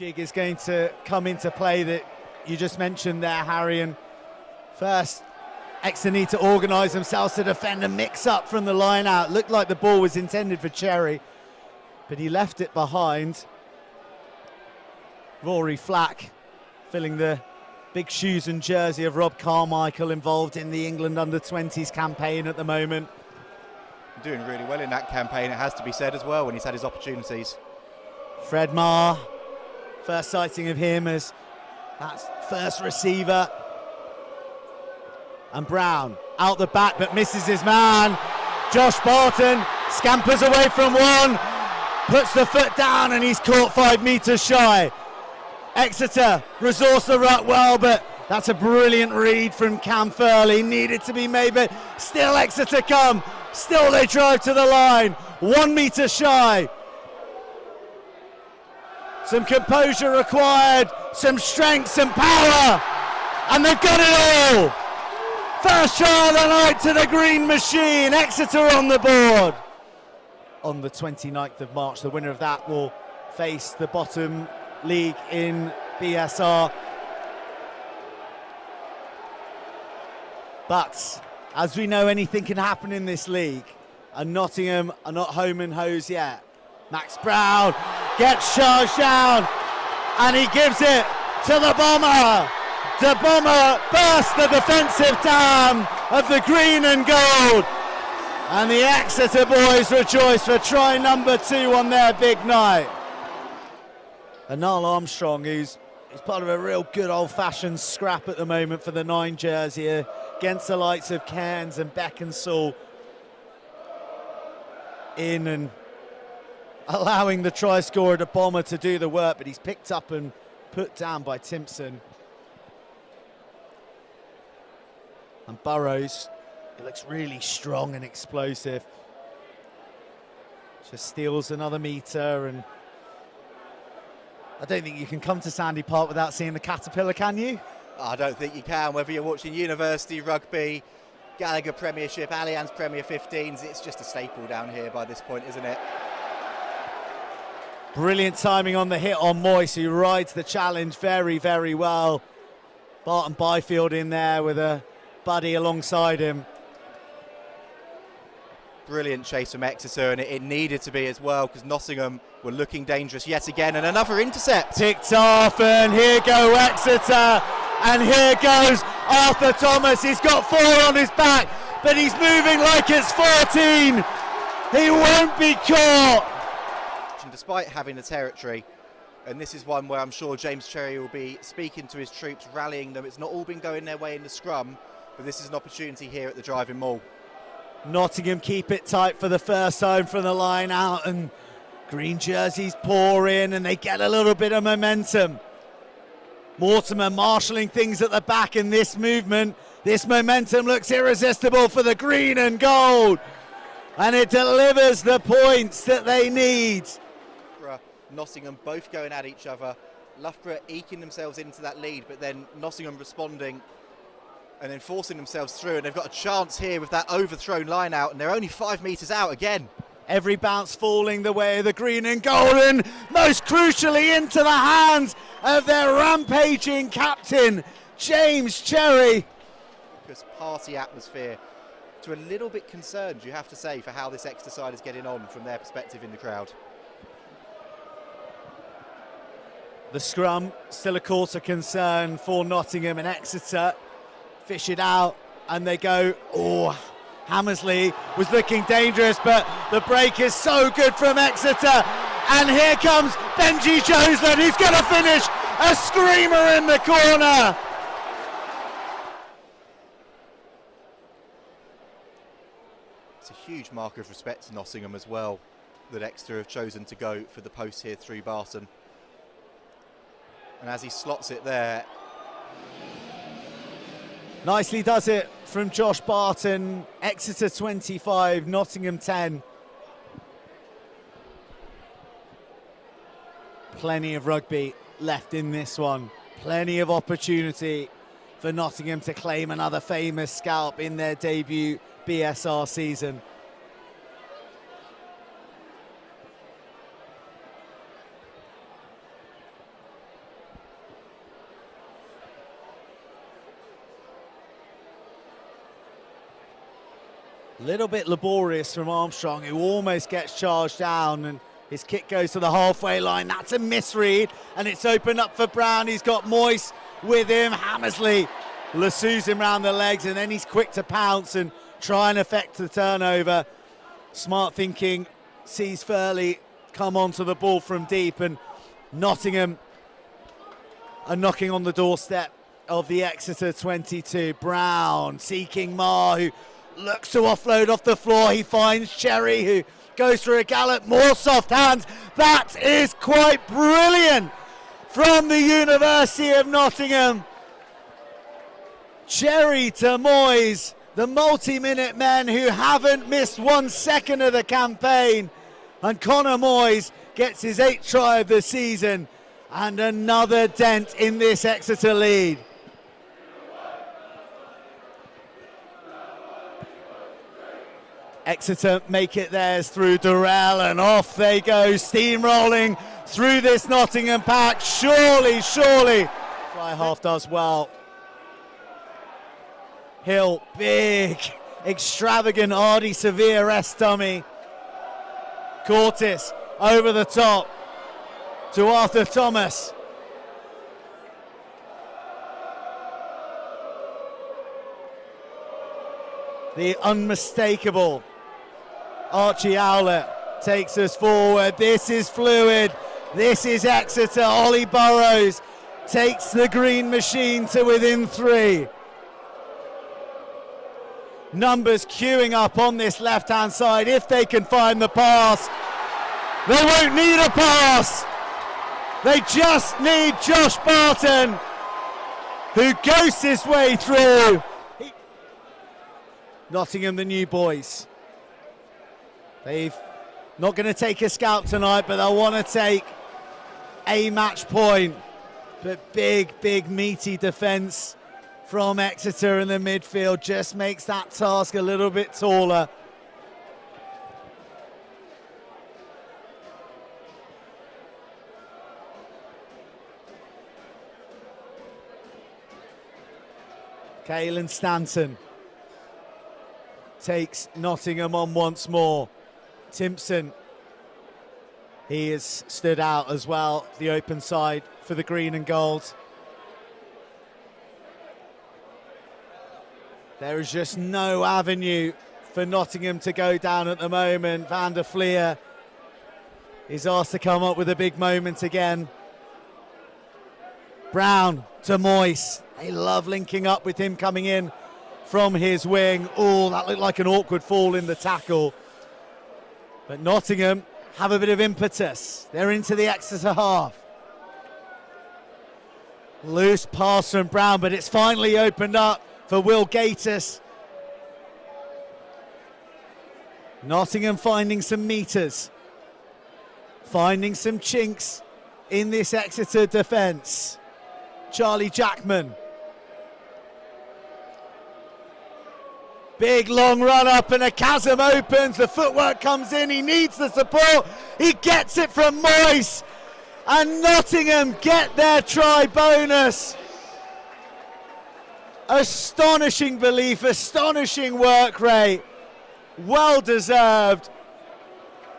jig is going to come into play that you just mentioned there, Harry. And first, Exeter need to organise themselves to defend and mix up from the line out. Looked like the ball was intended for Cherry, but he left it behind. Rory Flack filling the big shoes and jersey of Rob Carmichael, involved in the England under-20s campaign at the moment. Doing really well in that campaign, it has to be said as well, when he's had his opportunities. Fred Marr, first sighting of him as that first receiver. And Brown out the back but misses his man. Josh Barton scampers away from one, puts the foot down, and he's caught 5 metres shy. Exeter resourced the ruck well, but that's a brilliant read from Cam Furley. Needed to be made, but still Exeter come. Still they drive to the line, 1 metre shy. Some composure required, some strength, some power, and they've got it all. First try of the night to the green machine. Exeter on the board. On the 29th of March, the winner of that will face the bottom league in BSR. But as we know, anything can happen in this league, and Nottingham are not home and hose yet. Max Brown gets charged down, and he gives it to the bomber. The bomber bursts the defensive dam of the green and gold, and the Exeter boys rejoice for try number 2 on their big night. And Niall Armstrong, who's part of a real good old-fashioned scrap at the moment for the 9 jersey against the likes of Cairns and Beckinsale, in and allowing the try scorer, the bomber, to do the work, but he's picked up and put down by Timpson. And Burrows, it looks really strong and explosive. Just steals another metre, and I don't think you can come to Sandy Park without seeing the Caterpillar, can you? I don't think you can, whether you're watching University Rugby, Gallagher Premiership, Allianz Premier 15s, it's just a staple down here by this point, isn't it? Brilliant timing on the hit on Moyes, who rides the challenge very, very well. Barton Byfield in there with a buddy alongside him. Brilliant chase from Exeter, and it needed to be as well, because Nottingham were looking dangerous yet again, and another intercept. Ticked off, and here go Exeter, and here goes Arthur Thomas. He's got 4 on his back, but he's moving like it's 14. He won't be caught. And despite having the territory, and this is one where I'm sure James Cherry will be speaking to his troops, rallying them. It's not all been going their way in the scrum, but this is an opportunity here at the Driving Mall. Nottingham keep it tight for the first time from the line out, and green jerseys pour in, and they get a little bit of momentum. Mortimer marshalling things at the back, and this movement, this momentum looks irresistible for the green and gold, and it delivers the points that they need. Nottingham both going at each other, Loughborough eking themselves into that lead, but then Nottingham responding and then forcing themselves through, and they've got a chance here with that overthrown line out, and they're only 5 metres out again. Every bounce falling the way of the green and golden, most crucially into the hands of their rampaging captain, James Cherry. Because party atmosphere, to a little bit concerned, you have to say, for how this Exeter side is getting on from their perspective in the crowd. The scrum, still a cause of concern for Nottingham, and Exeter fish it out, and they go, oh, Hammersley was looking dangerous, but the break is so good from Exeter, and here comes Benji Joseph, who's going to finish a screamer in the corner. It's a huge mark of respect to Nottingham as well, that Exeter have chosen to go for the post here through Barton. And as he slots it there, nicely does it from Josh Barton. Exeter 25, Nottingham 10. Plenty of rugby left in this one. Plenty of opportunity for Nottingham to claim another famous scalp in their debut BSR season. Little bit laborious from Armstrong, who almost gets charged down, and his kick goes to the halfway line. That's a misread, and it's opened up for Brown. He's got Moyes with him. Hammersley lassos him round the legs, and then he's quick to pounce and try and affect the turnover. Smart thinking, sees Furley come onto the ball from deep, and Nottingham are knocking on the doorstep of the Exeter 22. Brown seeking Marr, who looks to offload off the floor. He finds Cherry, who goes for a gallop. More soft hands. That is quite brilliant from the University of Nottingham. Cherry to Moyes, the multi-minute men who haven't missed 1 second of the campaign. And Connor Moyes gets his 8th try of the season and another dent in this Exeter lead. Exeter make it theirs through Durrell, and off they go, steamrolling through this Nottingham pack. Surely. Fly half does well. Hill, big, extravagant, hardy, severe rest dummy. Cortis over the top to Arthur Thomas. The unmistakable Archie Owlett takes us forward. This is fluid. This is Exeter. Ollie Burrows takes the green machine to within 3. Numbers queuing up on this left-hand side. If they can find the pass, they won't need a pass. They just need Josh Barton, who ghosts his way through. Nottingham, the new boys. They've not going to take a scalp tonight, but they'll want to take a match point. But big, meaty defence from Exeter in the midfield just makes that task a little bit taller. Caelan Stanton takes Nottingham on once more. Timpson, he has stood out as well, the open side for the green and gold. There is just no avenue for Nottingham to go down at the moment. Van der Fleer is asked to come up with a big moment again. Brown to Moyes. They love linking up with him coming in from his wing. Oh, that looked like an awkward fall in the tackle. But Nottingham have a bit of impetus. They're into the Exeter half. Loose pass from Brown, but it's finally opened up for Will Gatiss. Nottingham finding some meters, finding some chinks in this Exeter defence. Charlie Jackman. Big long run up and a chasm opens. The footwork comes in. He needs the support. He gets it from Moyes. And Nottingham get their try bonus. Astonishing belief, astonishing work rate. Well deserved.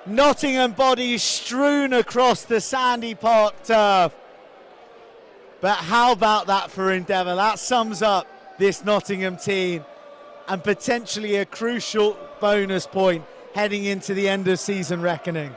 Nottingham bodies strewn across the Sandy Park turf. But how about that for Endeavour? That sums up this Nottingham team, and potentially a crucial bonus point heading into the end of season reckoning.